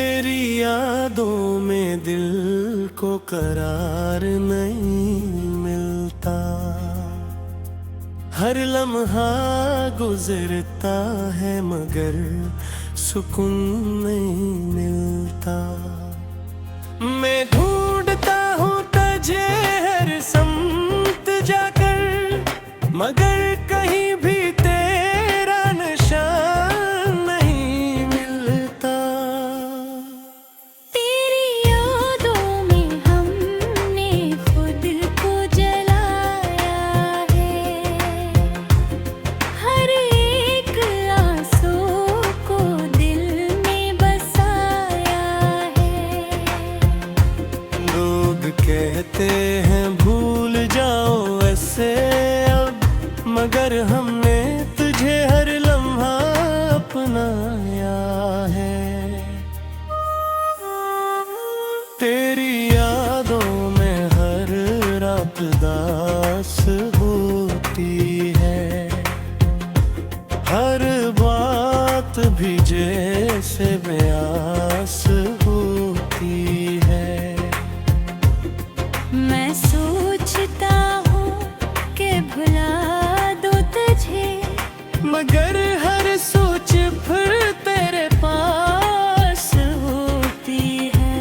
तेरी यादों में दिल को करार नहीं मिलता। हर लम्हा गुजरता है मगर सुकून नहीं मिलता। मैं ढूंढता हूँ तुझे हर समत जाकर, मगर कहीं भी तेरा निशान नहीं मिलता। तेरी यादों में हमने खुद को जलाया है, हर एक आंसू को दिल में बसाया है। लोग कहते हैं भूल जाओ ऐसे अब, मगर हमने तुझे हर लम्हा अपनाया है। तेरी यादों में हर रात दास होती है, हर बात भी जैसे बेआस होती है। मैं सोचता हूँ कि भुला दूँ तुझे, मगर हर सोच फिर तेरे पास होती है।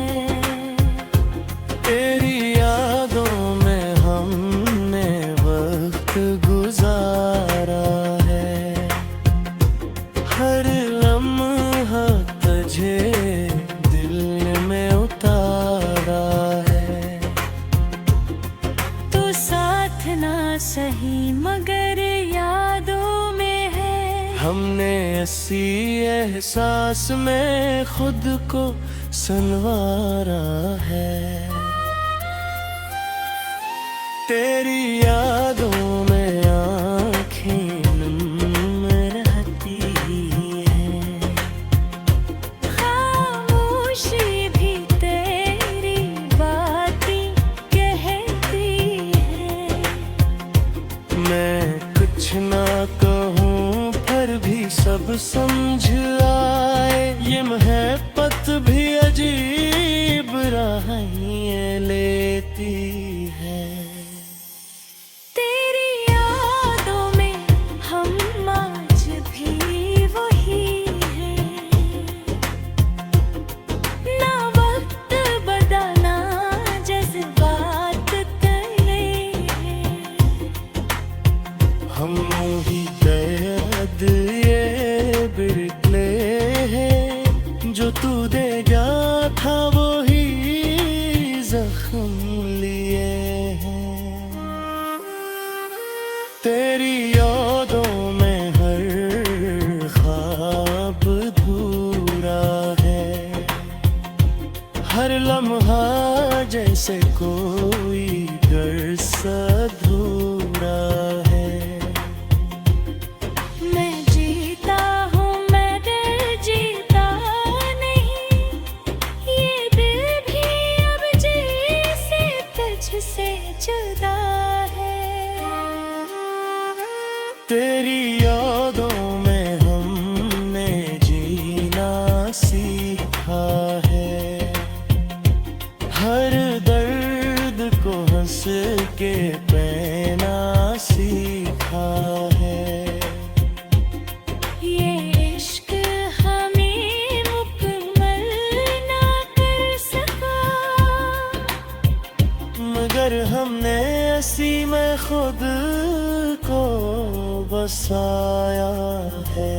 तेरी यादों में हमने वक्त गुजारा है, हर लम्हा तुझे दिल में उतारा है। तू साथ ना सही मगर यादों में है। हमने ऐसी एहसास में खुद को संवारा है। तेरी यादों में आँखें नम रहती हैं, खामोशी भी तेरी बातें कहती है। मैं कुछ ना कहूँ पर भी सब समझ आए, ये महब्बत भी अजीब राहें लेती है। तेरी यादों में हम आज भी वही हैं, ना वक्त बदला जज्बात तले हैं। हम ही कैद ये बिरले हैं, जो तू दे गया था वो ही जख्म लिए हैं। तेरी यादों में हर ख्वाब अधूरा है, हर लम्हा जैसे कोई गर्स अधूरा है। मैं जीता हूँ मगर जीता नहीं, ये दिल भी अब जैसे तुझसे जुदा है। तेरी यादों में हमने जीना सीखा है, हर दर्द को हंस के पहना सीखा है। ये इश्क हमें मुकम्मल ना कर सका, मगर हमने ऐसी में खुद को बसाया है।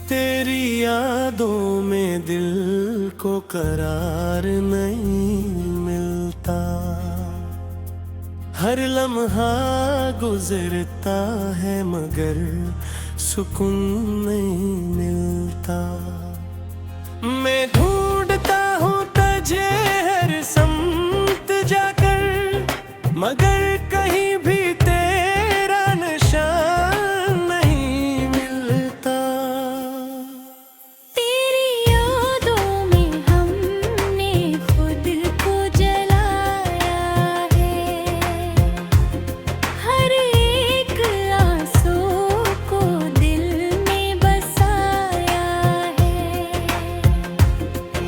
तेरी यादों में दिल को करार नहीं मिलता। हर हर लम्हा गुजरता है मगर सुकून नहीं मिलता। मैं ढूंढता हूँ तुझे हर समत जाकर, मगर कहीं भी तेरा निशान नहीं मिलता। तेरी यादों में हमने खुद को जलाया है, हर एक आंसू को दिल में बसाया है।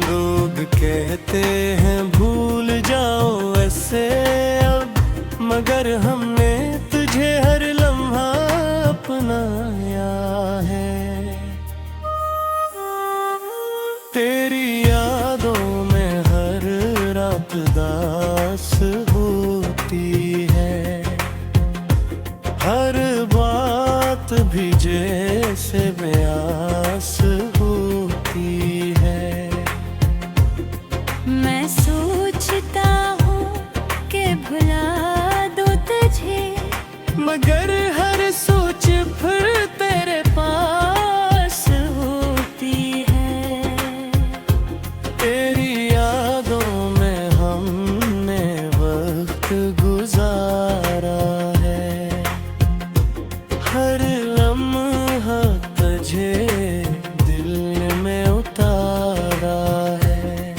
लोग कहते हैं भूल जाओ ऐसे अब, मगर हमने तुझे हर लम्हा अपनाया है। तेरी यादों में हर रात दास होती है, हर बात भी जैसे बेआस होती है। मैं सोचता हूँ कि भुला दूँ तुझे, मगर हर सोच फिर तेरे पास होती है। तेरी यादों में हमने वक्त गुजारा है, हर लम्हा तुझे दिल में उतारा है।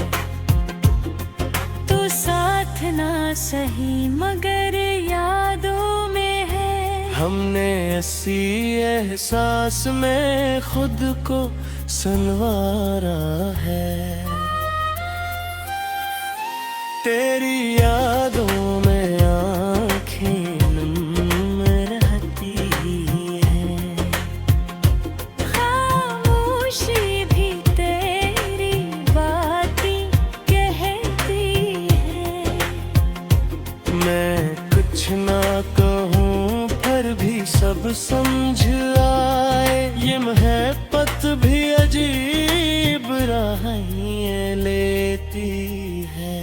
तू साथ ना सही मगर यादों में है। हमने ऐसी एहसास में खुद को संवारा है। तेरी यादों में आँखें नम रहती हैं, खामोशी भी तेरी बातें कहती है। मैं कुछ ना कहूँ फिर भी सब समझ आए, ये महब्बत भी अजीब राहें लेती है।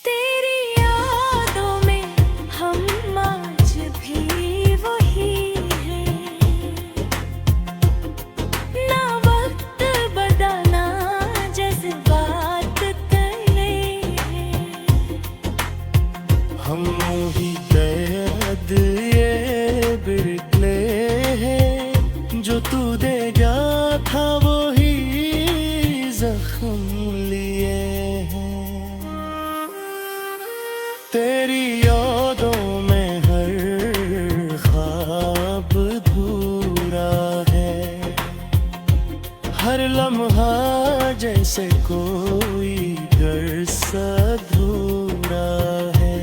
तेरी यादों में हम आज भी वही हैं, ना वक्त बदलना जज्बात तले हैं। हम ही कैद ये बिरले हैं, जो तू दे गया था वो ही जख्म लिए हैं। तेरी यादों में हर ख्वाब अधूरा है, हर लम्हा जैसे कोई घर अधूरा है।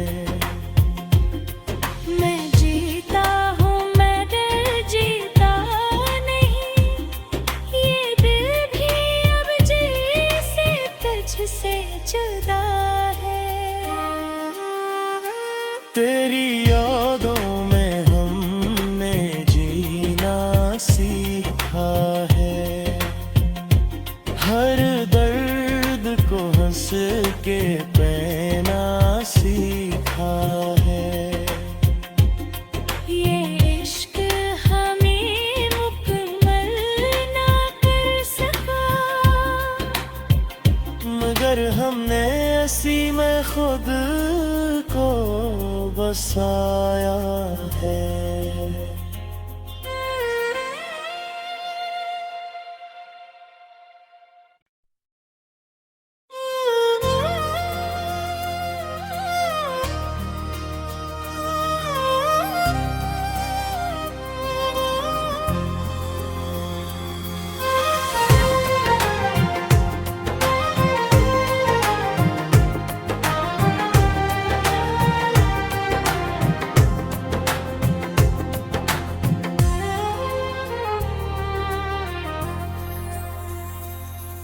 मैं जीता हूँ मगर जीता नहीं, ये दिल भी अब जैसे तुझसे जुदा है। तेरी यादों में हमने जीना सीखा है, हर दर्द को हंस के पहना सीखा है। ये इश्क हमें मुकम्मल ना कर सका, मगर हमने ऐसी में खुद को बसाया है।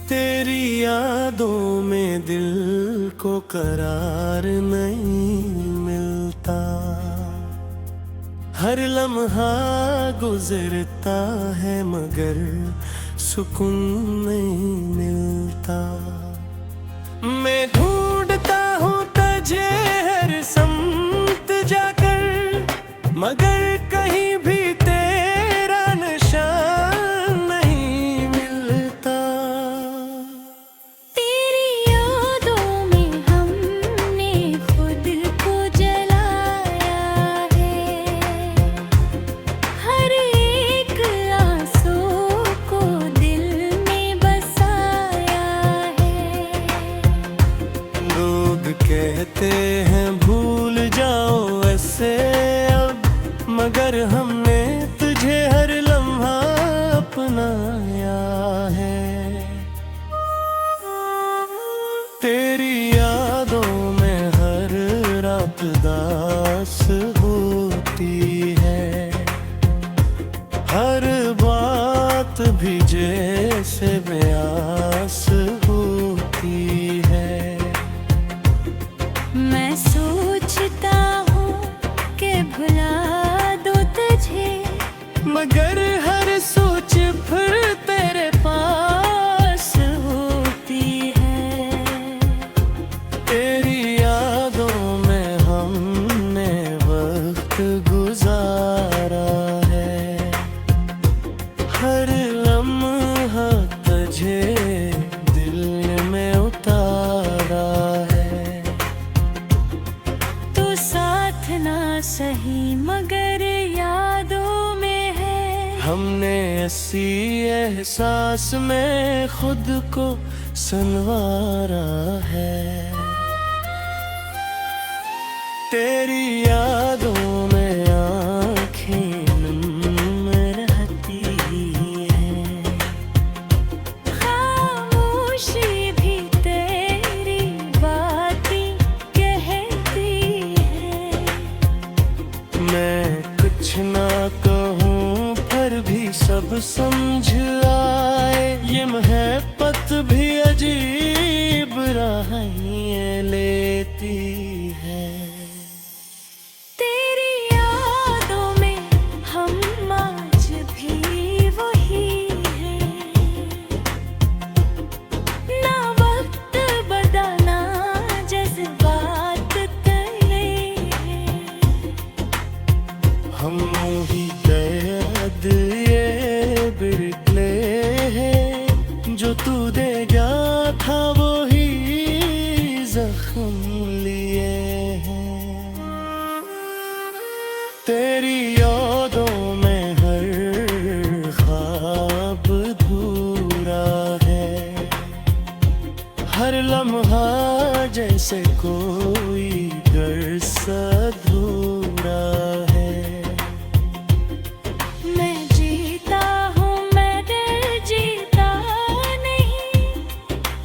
तेरी यादों में दिल को करार नहीं मिलता, हर लम्हा गुजरता है मगर सुकून नहीं मिलता। मैं ढूंढता हूँ तुझे हर सम जाकर, मगर कहीं भी तेरा निशान नहीं मिलता। तेरी यादों में हमने खुद को जलाया है, हर एक आंसू को दिल में बसाया है। लोग कहते हैं भूल जाओ ऐसे अब, मगर हमने तुझे हर लम्हा अपनाया है। तेरी यादों में हर रात दास होती है, हर बात भी जैसे बेआस होती है। मैं सोचता हूँ कि भुला दूँ तुझे, मगर हर सोच फिर तेरे पास होती है। तेरी यादों में हमने वक्त गुजारा है, हर लम्हा तुझे दिल में उतारा है। तू साथ ना सही मगर यादों में है। हमने ऐसी एहसास में खुद को संवारा है। तेरी यादों में आँखें नम रहती हैं, खामोशी भी तेरी बातें कहती है। मैं कुछ ना कहूँ फिर भी सब समझ आए, ये महब्बत भी अजीब राहें लेती है। तेरी यादों में हम आज भी वही हैं, ना वक्त बदला जज्बात तले हैं। हम ही कैद ये बिरले हैं, जो तू दे गया था वो ही जख्म लिए हैं। तेरी यादों में हर ख्वाब अधूरा है, हर लम्हा जैसे कोई गर्स अधूरा है। मैं जीता हूँ मगर जीता नहीं,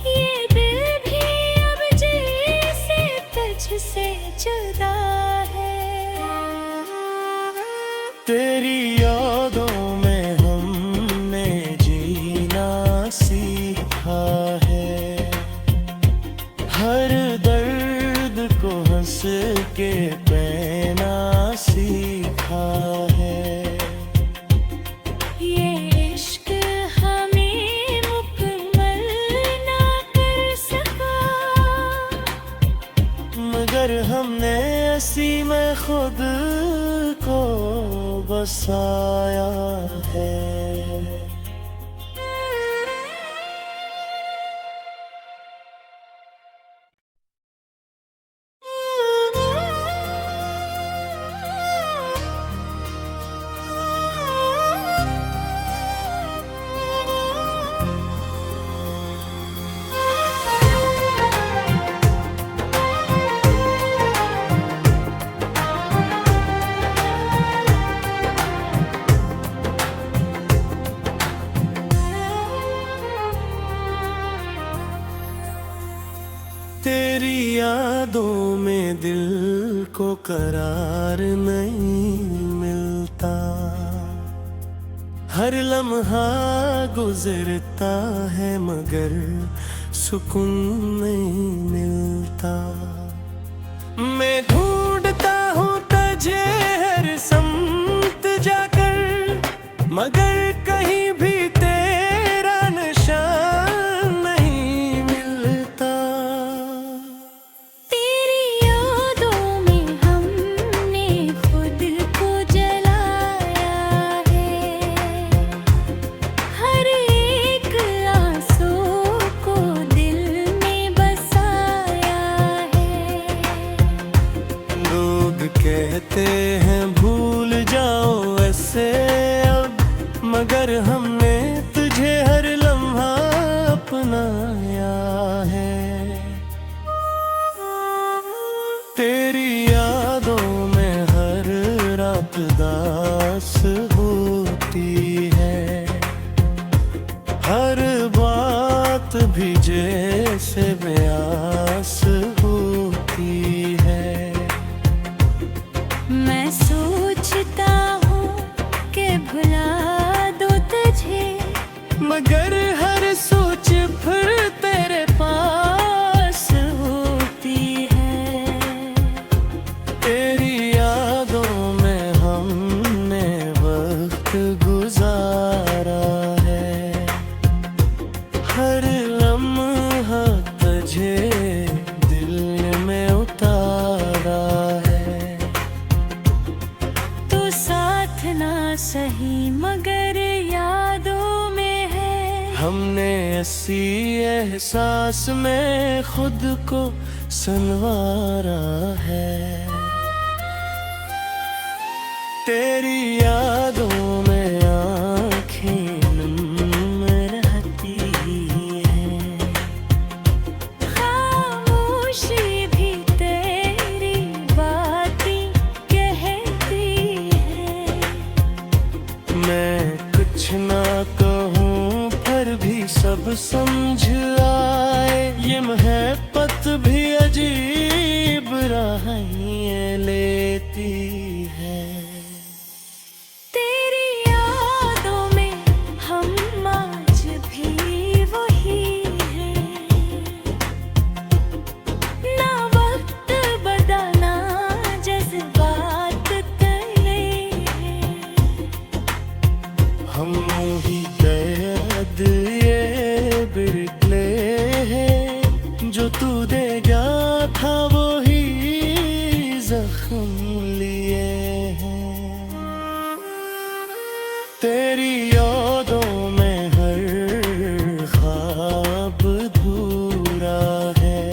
ये दिल भी अब जैसे तुझसे जुदा है। तेरी यादों में हमने जीना सीखा है, हर दर्द को हंस के पहना सीखा है। ये इश्क हमें मुकम्मल ना कर सका, मगर हमने ऐसी में खुद को बसाया है। तेरी यादों में दिल को करार नहीं मिलता, हर लम्हा गुजरता है मगर सुकून नहीं मिलता। मैं ढूंढता हूँ तुझे हर समत जाकर, मगर कहीं भी तेरा निशान नहीं मिलता। तेरी यादों में हमने मगर हमने तुझे हर लम्हा अपनाया है। तेरी यादों में हर रात दास होती है, हर बात भी जैसे बेआस होती है। मैं सोचता हूँ कि भुला दूँ तुझे, मगर हर सोच फिर तेरे पास होती है। तेरी यादों में हमने वक्त गुजारा है, हर लम्हा तुझे दिल में उतारा है। तू साथ ना सही मगर यादों में है। हमने ऐसी एहसास में खुद को संवारा है। तेरी यादों में आँखें नम रहती हैं, खामोशी भी तेरी बातें कहती है। मैं कुछ ना कहूँ फिर भी सब समझ आए, ये महब्बत भी अजीब राहें लेती है। तेरी यादों में हम आज भी वही हैं, ना वक्त बदला जज्बात तले हैं। हम ही कैद ये बिरले हैं, जो तू दे गया था वो ही जख्म लिए हैं। तेरी यादों में हर ख्वाब अधूरा है,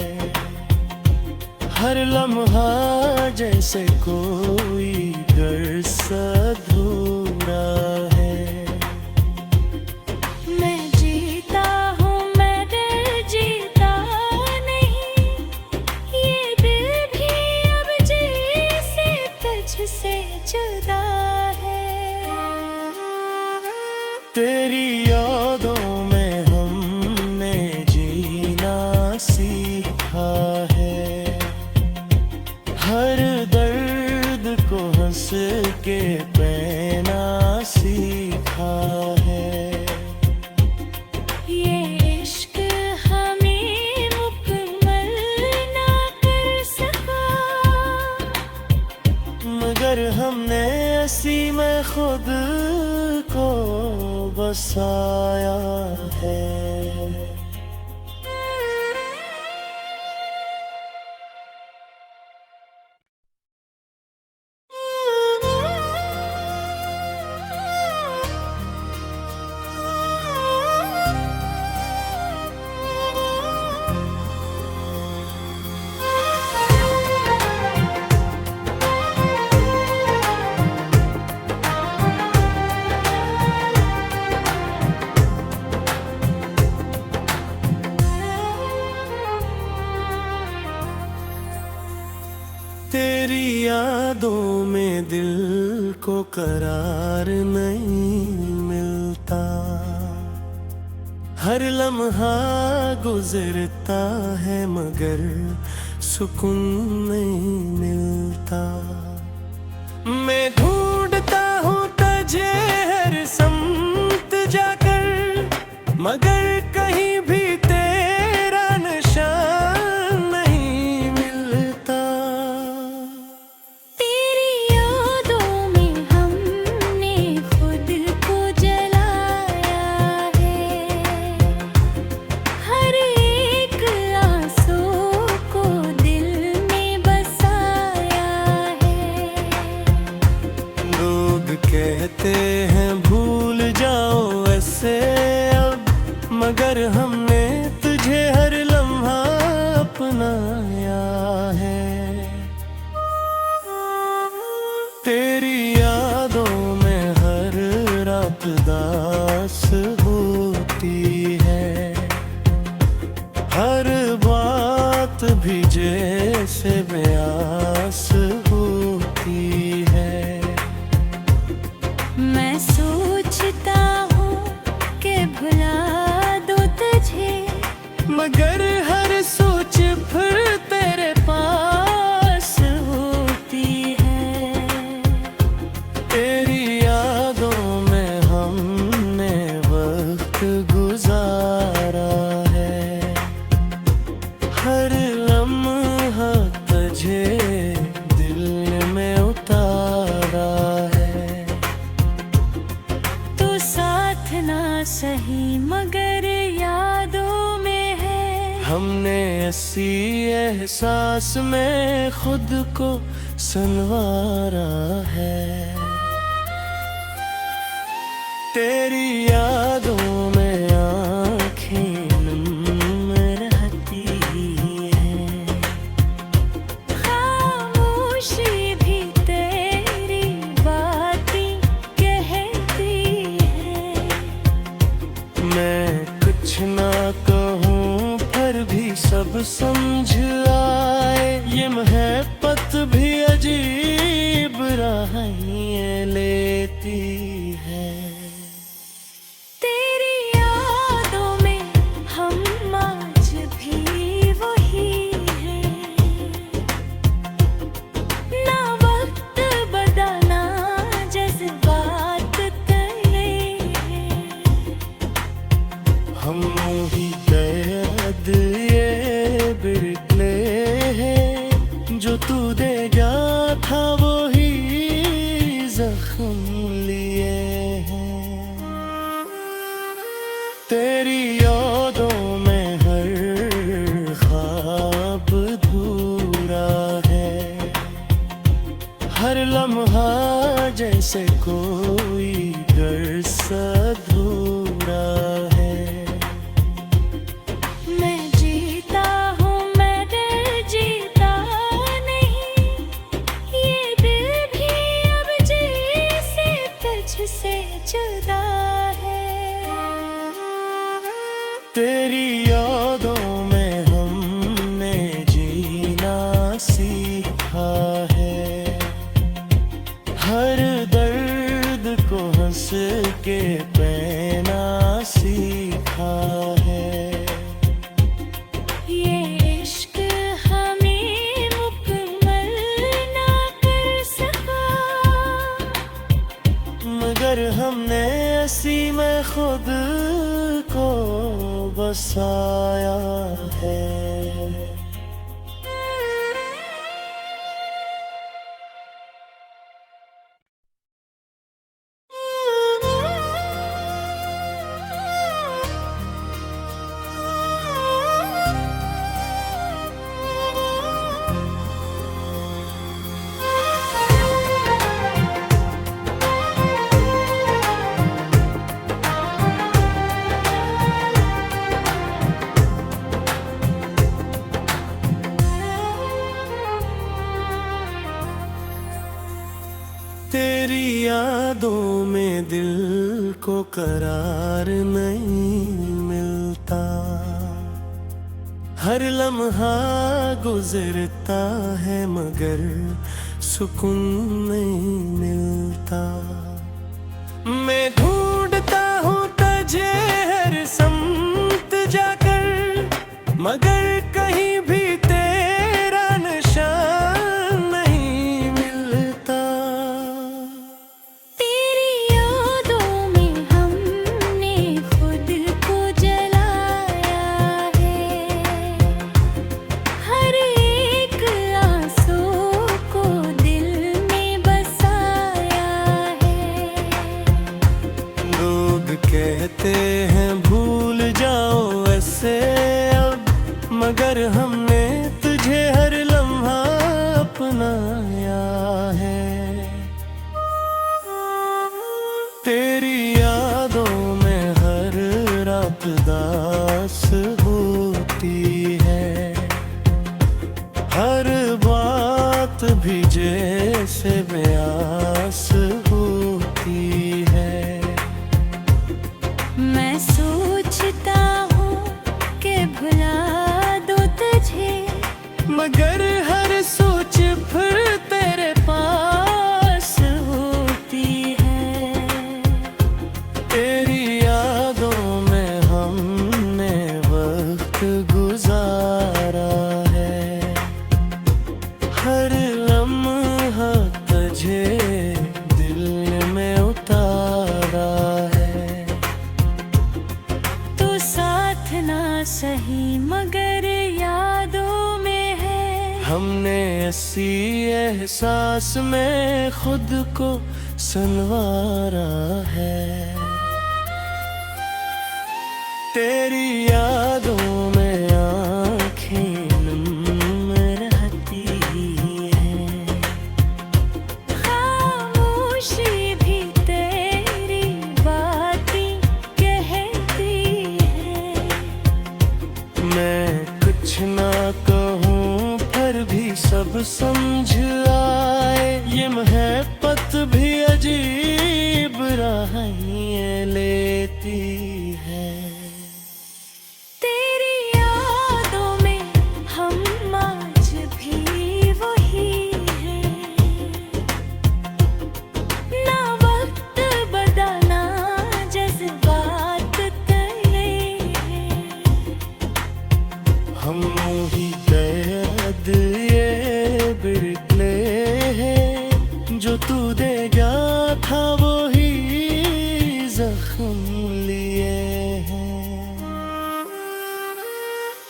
हर लम्हा जैसे कोई दर्स अधूरा है। मैं जीता हूँ मगर जीता नहीं, ये दिल भी अब जैसे तुझसे जुदा है। तेरी यादों में हमने जीना सीखा है, हर दर्द को हंस के पहना सीखा है। ये इश्क हमें मुकम्मल ना कर सका, मगर हमने ऐसी में खुद को बसाया है। तेरी यादों में दिल को करार नहीं मिलता, हर लम्हा गुजरता है मगर सुकून नहीं मिलता। मैं ढूंढता हूँ तुझे हर समत जाकर, मगर कहीं भी तेरा निशान नहीं मिलता। तेरी यादों में हमने खुद को जलाया है, हर एक आंसू को दिल में बसाया है। लोग कहते हैं भूल जाओ ऐसे अब, मगर हमने तुझे हर लम्हा अपनाया है। तेरी यादों में हर रात दास होती है। हर बात भी जैसे बेआस होती है। मैं सोचता हूँ कि भुला दूँ तुझे, मगर हर सोच फिर तेरे पास होती है। तेरी यादों में हमने वक्त गुजारा है। हर लम्हा तुझे दिल में उतारा है। तू साथ ना सही मगर यादों में है। हमने ऐसी एहसास में खुद को संवारा है। तेरी यादों में आँखें नम रहती हैं। खामोशी भी तेरी बातें कहती है। मैं कुछ ना कहूँ पर भी सब समझ आए। ये महब्बत भी अजीब राहें लेती है। तेरी यादों में हम आज भी वही हैं। ना वक्त बदलना जज्बात तले हैं। हम ही कैद ये बिरले हैं। जो तू दे गया था वो ही जख्म लिए हैं। तेरी यादों में हर ख्वाब अधूरा है। हर लम्हा जैसे कोई दर्स अधूरा है। मैं जीता हूँ मगर जीता नहीं। ये दिल भी अब जैसे तुझसे जुदा है। तेरी यादों में हमने जीना सीखा है। हर दर्द को हंस के पहना सीखा है। ये इश्क हमें मुकम्मल ना कर सका, मगर हमने ऐसी में खुद को बसाया है। तेरी यादों में दिल को करार नहीं मिलता। हर लम्हा गुजरता है मगर सुकून नहीं मिलता। मैं ढूंढता हूँ तुझे हर समत जाकर, मगर कहीं भी तेरा निशान नहीं मिलता। तेरी यादों में हमने खुद को जलाया है। हर एक आंसू को दिल में बसाया है। लोग कहते हैं भूल जाओ ऐसे अब, मगर हमने तुझे हर लम्हा अपनाया है। तेरी यादों में हर रात दास होती है। हर बात भी जैसे बेआस होती है। मैं सोचता हूँ कि भुला दूँ तुझे, मगर हर सोच फिर तेरे पास होती है। तेरी यादों में हमने वक्त गुजारा है, हर लम्हा तुझे दिल में उतारा है। तू साथ ना सही मगर यादों में है। हमने ऐसी एहसास में खुद को संवारा है। तेरी यादों में आँखें नम रहती हैं, खामोशी भी तेरी बातें कहती है। मैं कुछ ना कहूँ फिर भी सब समझ आए, ये महब्बत भी अजीब राहें लेती है। तेरी यादों में हम आज भी वही हैं, ना वक्त बदलना जज्बात तले हैं। हम ही कैद ये बिरले हैं, जो तू दे गया था वो ही जख्म लिए हैं।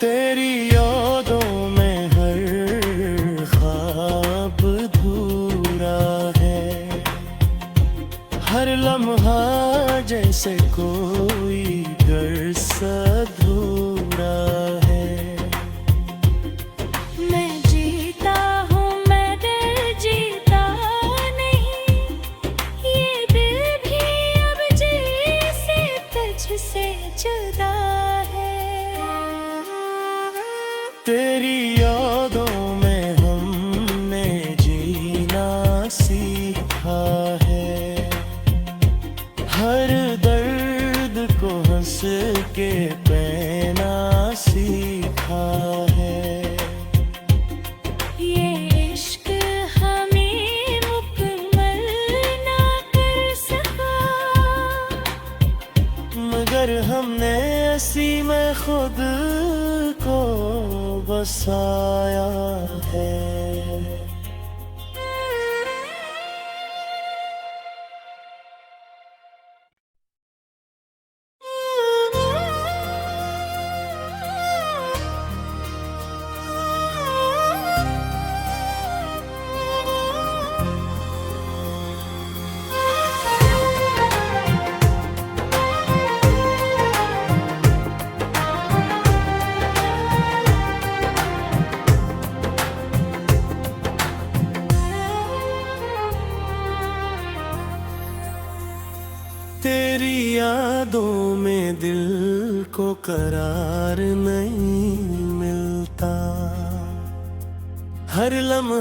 तेरी यादों में हर ख्वाब अधूरा है, हर लम्हा जैसे कोई गर्स अधूरा है। मैं जीता हूँ मगर जीता नहीं, ये दिल भी अब जैसे तुझसे जुदा है। तेरी यादों में हमने जीना सीखा है, हर दर्द को हंस के पहना सीखा है। ये इश्क हमें मुकम्मल ना कर सका, मगर हमने ऐसी में खुद को बसाया है। तेरी यादों में दिल को करार नहीं मिलता, हर लम्हा